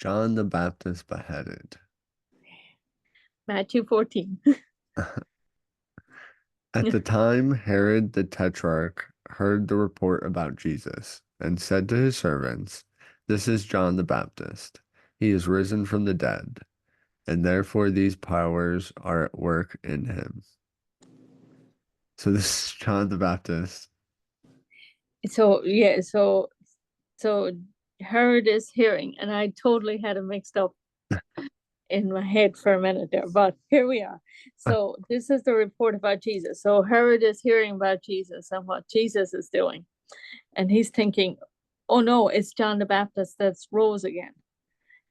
John the Baptist beheaded. Matthew 14. At the time, Herod the Tetrarch heard the report about Jesus and said to his servants, "This is John the Baptist. He is risen from the dead, and therefore these powers are at work in him." So this is John the Baptist. So Herod is hearing, and I totally had it mixed up in my head for a minute there, but here we are. So this is the report about Jesus. So Herod is hearing about Jesus and what Jesus is doing, and he's thinking, "Oh no, it's John the Baptist that's rose again."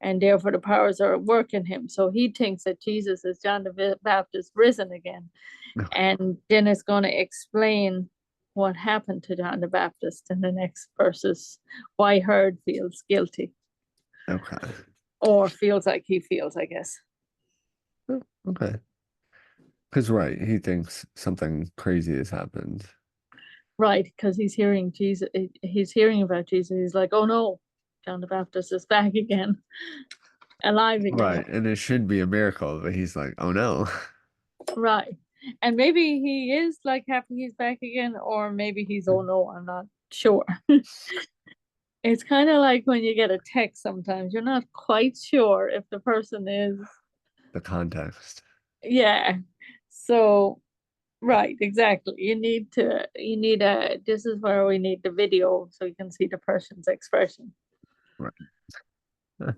And therefore the powers are at work in him. So he thinks that Jesus is John the Baptist risen again. And then it's going to explain what happened to John the Baptist in the next verses, why Herod feels guilty Okay. or feels like he feels, I guess. Okay. Because, right, he thinks something crazy has happened. Right, because he's hearing about Jesus. He's like, oh no, John the Baptist is back again, alive again. Right. And it should be a miracle, but he's like, oh no. Right. And maybe he is like happy he's back again, or maybe he's, oh no, I'm not sure. It's kind of like when you get a text sometimes, you're not quite sure if the person is, The context. yeah. So, right, exactly. This is where we need the video so you can see the person's expression. Right.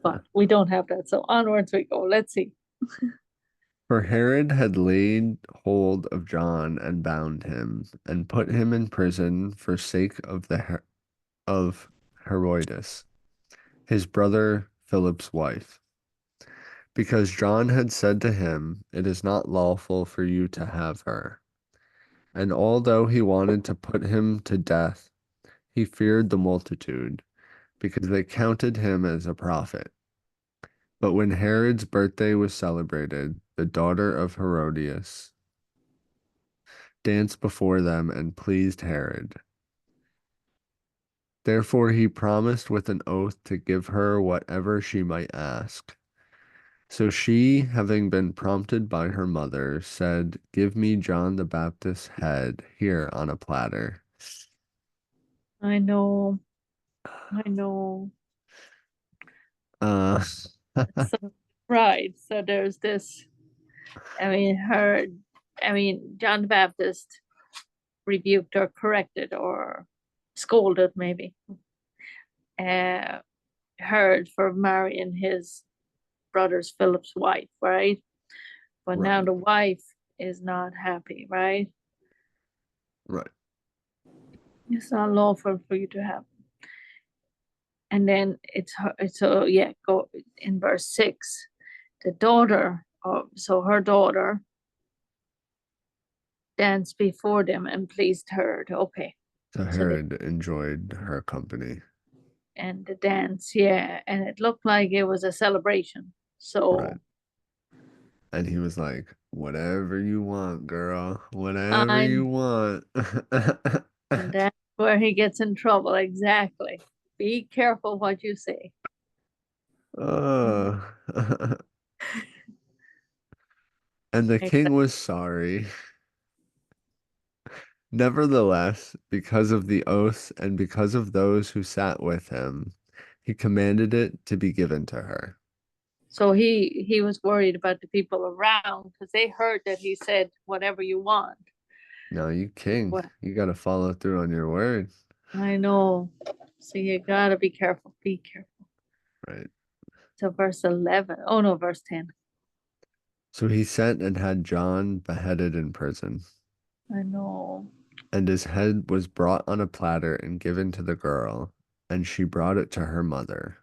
But we don't have that. So onwards we go. Let's see. For Herod had laid hold of John and bound him, and put him in prison for sake of of Herodias, his brother Philip's wife, because John had said to him, "It is not lawful for you to have her." And although he wanted to put him to death, he feared the multitude, because they counted him as a prophet. But when Herod's birthday was celebrated, the daughter of Herodias danced before them and pleased Herod. Therefore he promised with an oath to give her whatever she might ask. So she, having been prompted by her mother, said, "Give me John the Baptist's head here on a platter." I know, I know. Uh, So, right. So there's this, I mean, John the Baptist rebuked or corrected or scolded maybe uh Heard for marrying his brother's Philip's wife, right? But now right, the wife is not happy, right? right, It's not lawful for you to have. And then it's her, so yeah, go in verse 6. The daughter of so her daughter danced before them and pleased her. Okay. so So they Herod enjoyed her company, and the dance, yeah, and it looked like it was a celebration. right? So And he was like, "Whatever you want, girl, whatever I you want." and that's where he gets in trouble. Exactly. Be careful what you say. Uh, and the king Exactly. was sorry. Nevertheless, because of the oath and because of those who sat with him, he commanded it to be given to her. So he was worried about the people around because they heard that he said whatever you want. Now, you king, Well, you got to follow through on your word, I know. So you gotta be careful. Be careful. right? So verse 11. Oh no, verse 10. So he sent and had John beheaded in prison, I know. and his head was brought on a platter and given to the girl, and she brought it to her mother.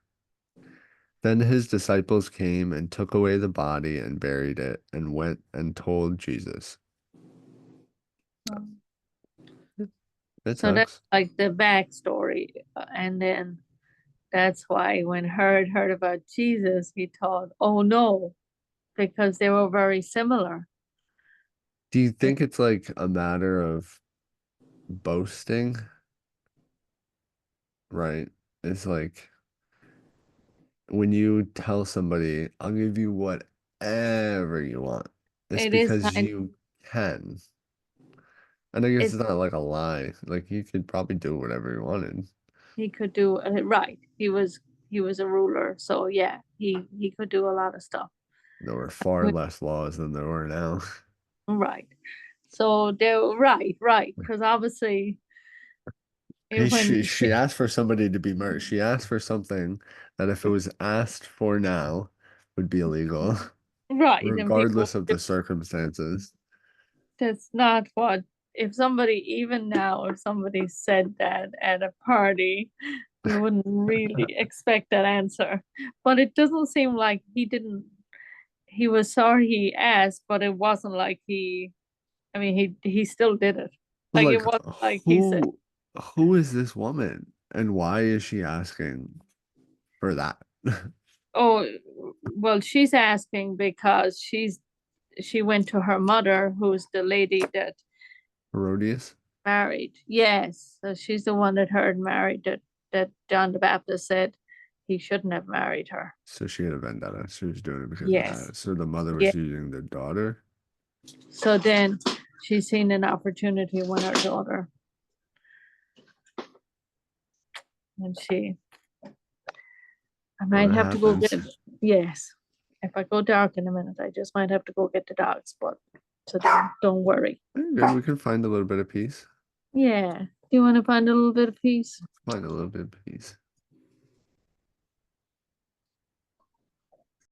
Then his disciples came and took away the body and buried it, and went and told Jesus. Um, It So that's sucks. like the backstory. And then that's why when Herod heard about Jesus, he thought, oh no, because they were very similar. Do you think it's like a matter of boasting, right? It's like when you tell somebody, I'll give you whatever you want, it's It is because kind you can. And I guess it it's not like a lie. Like you could probably do whatever you wanted. he could do it right. He was a ruler, so yeah, he could do a lot of stuff. There were far less laws than there are now. Right. So they're right, because obviously He, when she asked for somebody to be murdered. She asked for something that if it was asked for now would be illegal, right, and people regardless of the circumstances. that's not what if somebody even now if somebody said that at a party, you wouldn't really expect that answer. But it doesn't seem like he was sorry he asked, but it wasn't like he still did it. Like Like it wasn't like he said, who who is this woman and why is she asking for that? oh, well, she's asking because she went to her mother, who's the lady that Herodias? married. Yes, so she's the one that heard married that John the Baptist said he shouldn't have married her. So she had a vendetta. She was doing it because of Yes, that. So the mother yeah. was using the daughter. So then she's seen an opportunity when her daughter, and I Well, might it have to go get, happens. yes. If I go dark in a minute, I just might have to go get the dogs, but so don't worry. Good. We can find a little bit of peace. Yeah. Do you want to find a little bit of peace? Find a little bit of peace.